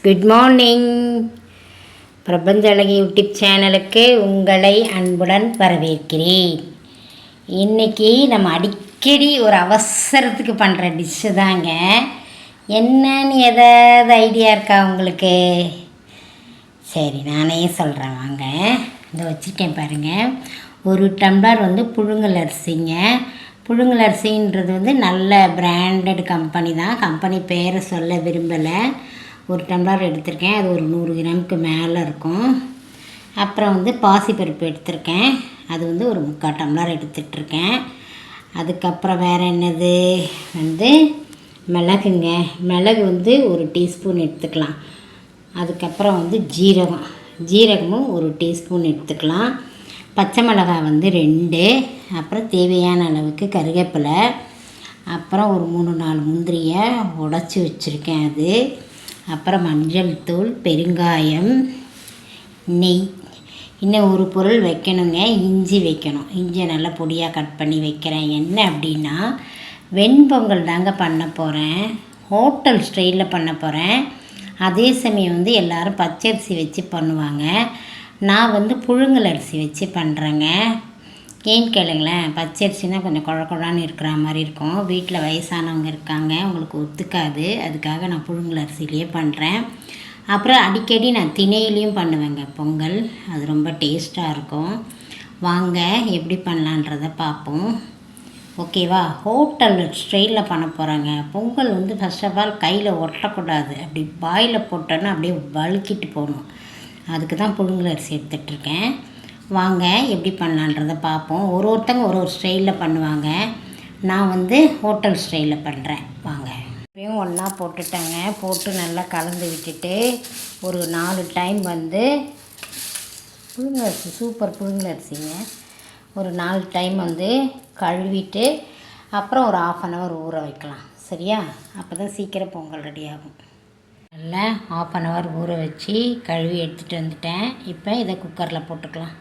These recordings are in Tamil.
Good morning. பிரபஞ்ச அழகி யூடியூப் சேனலுக்கு உங்களை அன்புடன் வரவேற்கிறேன். இன்றைக்கி நம்ம அடிக்கடி ஒரு அவசரத்துக்கு பண்ணுற டிஷ்ஷு தாங்க. என்னன்னு ஏதாவது ஐடியா இருக்கா உங்களுக்கு? சரி, நானே சொல்கிறேன் வாங்க. இதை வச்சுருக்கேன் பாருங்கள். ஒரு டம்ளர் புழுங்கல் அரிசிங்க. புழுங்கல் அரிசின்றது நல்ல பிராண்டட் கம்பெனி தான். கம்பெனி பேரை சொல்ல விரும்பலை. ஒரு டம்ளர் எடுத்திருக்கேன். அது ஒரு 100 கிராமுக்கு மேலே இருக்கும். அப்புறம் பாசிப்பருப்பு எடுத்திருக்கேன். அது ஒரு 3/4 டம்ளர் எடுத்துகிட்ருக்கேன். அதுக்கப்புறம் வேறு என்னது மிளகுங்க. மிளகு ஒரு டீஸ்பூன் எடுத்துக்கலாம். அதுக்கப்புறம் ஜீரகமும் ஒரு டீஸ்பூன் எடுத்துக்கலாம். பச்சை மிளகாய் 2. அப்புறம் தேவையான அளவுக்கு கருவேப்பிலை. அப்புறம் ஒரு 3-4 முந்திரியை உடச்சி வச்சுருக்கேன். அது அப்புறம் மஞ்சள் தூள், பெருங்காயம், நெய். இன்னும் ஒரு பொருள் வைக்கணுங்க. இஞ்சி வைக்கணும். இஞ்சியை நல்லா பொடியாக கட் பண்ணி வைக்கிறேன். என்ன அப்படின்னா வெண்பொங்கல் தாங்க பண்ண போகிறேன். ஹோட்டல் ஸ்டைலில் பண்ண போகிறேன். அதே சமயம் எல்லோரும் பச்சரிசி வச்சு பண்ணுவாங்க. நான் புழுங்கல் அரிசி வச்சு பண்ணுறேங்க. ஏன்னு கேளுங்களேன், பச்சரிசினா கொஞ்சம் குழக்குழான்னு இருக்கிற மாதிரி இருக்கும். வீட்டில் வயசானவங்க இருக்காங்க, உங்களுக்கு ஒத்துக்காது. அதுக்காக நான் புழுங்கல் அரிசிலேயே பண்ணுறேன். அப்புறம் அடிக்கடி நான் திணையிலையும் பண்ணுவேங்க பொங்கல். அது ரொம்ப டேஸ்ட்டாக இருக்கும். வாங்க எப்படி பண்ணலான்றதை பார்ப்போம். ஓகேவா? ஹோட்டல் ஸ்டைலில் பண்ண போகிறாங்க. பொங்கல் ஃபர்ஸ்ட் ஆஃப் ஆல் கையில் ஒட்டக்கூடாது. அப்படி பாயில் போட்டோன்னா அப்படியே வழுக்கிட்டு போகணும். அதுக்கு தான் புழுங்கல் அரிசி எடுத்துகிட்ருக்கேன். வாங்க எப்படி பண்ணலான்றதை பார்ப்போம். ஒருத்தங்க ஒரு ஸ்டைலில் பண்ணுவாங்க. நான் ஹோட்டல் ஸ்டைலில் பண்ணுறேன். வாங்க. இப்பயும் ஒன்றா போட்டுட்டேங்க. போட்டு நல்லா கலந்து விட்டுட்டு ஒரு 4 டைம் புழுங்கல் அரிசி, சூப்பர் புழுங்கல் அரிசிங்க. ஒரு 4 டைம் கழுவிட்டு அப்புறம் ஒரு 1/2 hour ஊற வைக்கலாம். சரியா? அப்போ தான் சீக்கிரம் பொங்கல் ரெடி ஆகும். நல்லா 1/2 hour ஊற வச்சு கழுவி எடுத்துகிட்டு வந்துட்டேன். இப்போ இதை குக்கரில் போட்டுக்கலாம்.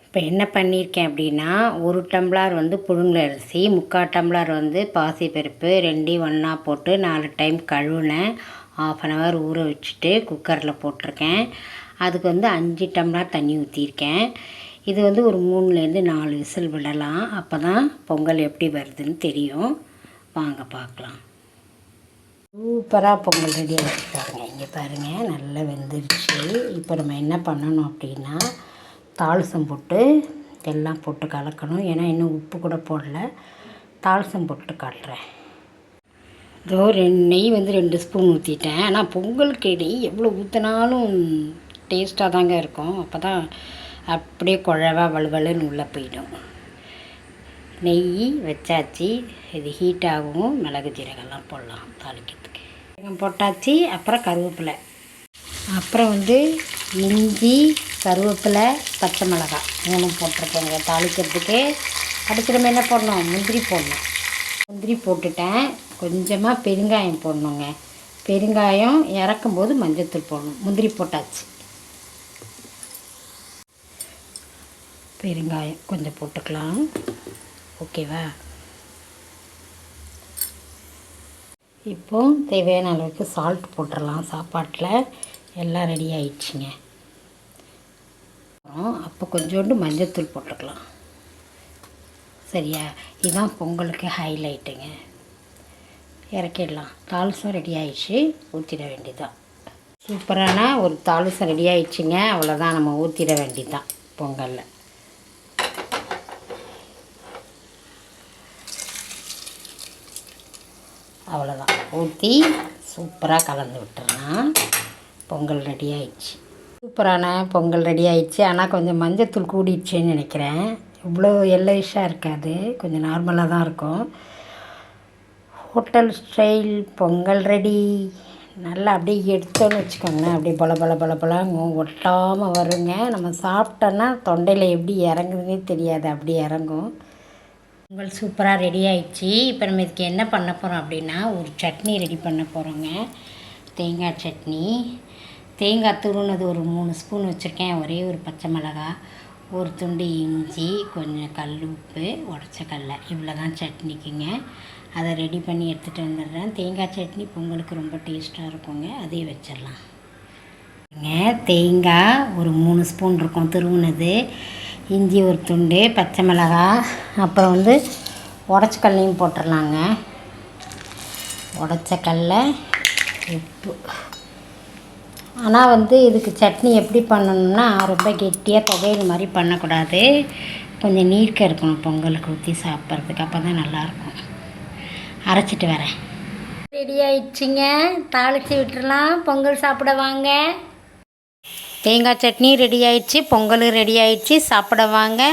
இப்போ என்ன பண்ணியிருக்கேன் அப்படின்னா, 1 டம்ளர் புழுங்கல் அரிசி, 3/4 டம்ளர் பாசிப்பருப்பு 2 ஒன்றா போட்டு 4 டைம் கழுவினேன். 1/2 hour ஊற வச்சுட்டு குக்கரில் போட்டிருக்கேன். அதுக்கு 5 டம்ளர் தண்ணி ஊற்றிருக்கேன். இது ஒரு 3-4 விசில் விடலாம். அப்போ தான் பொங்கல் எப்படி வருதுன்னு தெரியும். வாங்க பார்க்கலாம். சூப்பராக பொங்கல் ரெடி ஆகிட்டாங்க. இங்கே பாருங்கள், நல்லா வெந்துருச்சு. இப்போ நம்ம என்ன பண்ணணும் அப்படின்னா, தாளிசம் போட்டு எல்லாம் போட்டு கலக்கணும். ஏன்னா இன்னும் உப்பு கூட போடல. தாளிசம் போட்டு காட்டுறேன். இதோ நெய் 2 ஸ்பூன் ஊற்றிட்டேன். ஆனால் பொங்கலுக்கு நெய் எவ்வளோ ஊற்றினாலும் டேஸ்ட்டாக தாங்க இருக்கும். அப்போ தான் அப்படியே குழவா வலுவலுன்னு உள்ளே போயிடும். நெய் வச்சாச்சு. இது ஹீட் ஆகும். மிளகு ஜீரகம்லாம் போடலாம் தாளிக்கிறதுக்கு. ஜீரகம் போட்டாச்சு. அப்புறம் கருவேப்பிலை, அப்புறம் இஞ்சி, கருவேப்பிலை, பச்சை மிளகாய் 3 போட்டிருக்கேங்க தாளிக்கிறதுக்கு. அடுத்து நம்ம என்ன போடணும்? முந்திரி போடணும். முந்திரி போட்டுட்டேன். கொஞ்சமாக பெருங்காயம் போடணுங்க. பெருங்காயம் இறக்கும்போது மஞ்சள்தூள் போடணும். முந்திரி போட்டாச்சு. பெருங்காயம் கொஞ்சம் போட்டுக்கலாம். ஓகேவா? இப்போது தேவையான அளவுக்கு சால்ட் போட்டுடலாம். சாப்பாட்டில் எல்லாம் ரெடி ஆயிடுச்சுங்க. அப்போ கொஞ்சோண்டு மஞ்சள்தூள் போட்டுக்கலாம். சரியா? இதுதான் பொங்கலுக்கு ஹைலைட்டுங்க. இறக்கிடலாம். தாளிசம் ரெடி ஆயிடுச்சு. ஊற்றிட வேண்டியதுதான். சூப்பரான ஒரு தாளிசம் ரெடி ஆயிடுச்சுங்க. அவ்வளோதான், நம்ம ஊற்றிட வேண்டியதுதான் பொங்கலில். அவ்வளோதான், ஊற்றி சூப்பராக கலந்து விட்டுறலாம். பொங்கல் ரெடி ஆயிடுச்சு. சூப்பரான பொங்கல் ரெடி ஆயிடுச்சு. ஆனால் கொஞ்சம் மஞ்சத்தூள் கூடிடுச்சுன்னு நினைக்கிறேன். இவ்வளோ எல்லோயிஷாக இருக்காது, கொஞ்சம் நார்மலாக தான் இருக்கும். Hotel style Pongal ready. நல்லா அப்படியே எடுத்தோன்னு வச்சுக்கோங்களேன், அப்படியே பல ஒட்டாமல் வருங்க. நம்ம சாப்பிட்டோன்னா தொண்டையில் எப்படி இறங்குதுன்னே தெரியாது, அப்படி இறங்கும். பொங்கல் சூப்பராக ரெடி ஆயிடுச்சு. இப்போ நம்ம இதுக்கு என்ன பண்ண போகிறோம் அப்படின்னா, ஒரு சட்னி ரெடி பண்ண போகிறோங்க. தேங்காய் சட்னி. தேங்காய் துருவினது ஒரு 3 ஸ்பூன் வச்சுருக்கேன். ஒரே ஒரு பச்சை மிளகாய், ஒரு துண்டு இஞ்சி, கொஞ்சம் கல் உப்பு, உடச்ச கடலை, இவ்வளோ தான் சட்னிக்குங்க. அதை ரெடி பண்ணி எடுத்துகிட்டு வந்துடுறேன். தேங்காய் சட்னி பொங்கலுக்கு ரொம்ப டேஸ்ட்டாக இருக்குங்க, அதையும் வச்சிடலாம். தேங்காய் ஒரு 3 ஸ்பூன் இருக்கும் துருவுனது, இஞ்சி ஒரு துண்டு, பச்சை மிளகாய், அப்புறம் வந்து உடச்ச கடலையும் போட்டுடலாங்க. உடச்ச கடலை, உப்பு. ஆனால் வந்து இதுக்கு சட்னி எப்படி பண்ணணும்னா ரொம்ப கெட்டியாக துவையல் மாதிரி பண்ணக்கூடாது, கொஞ்சம் நீர்க்க இருக்கணும் பொங்கலுக்கு ஊற்றி சாப்பிட்றதுக்கு, அப்போ தான் நல்லாயிருக்கும். அரைச்சிட்டு வரேன். ரெடி ஆயிடுச்சுங்க, தாளித்து விட்டுறலாம். பொங்கல் சாப்பிட வாங்க. தேங்காய் சட்னி ரெடி ஆயிடுச்சு, பொங்கல் ரெடி ஆயிடுச்சு, சாப்பிட வாங்க.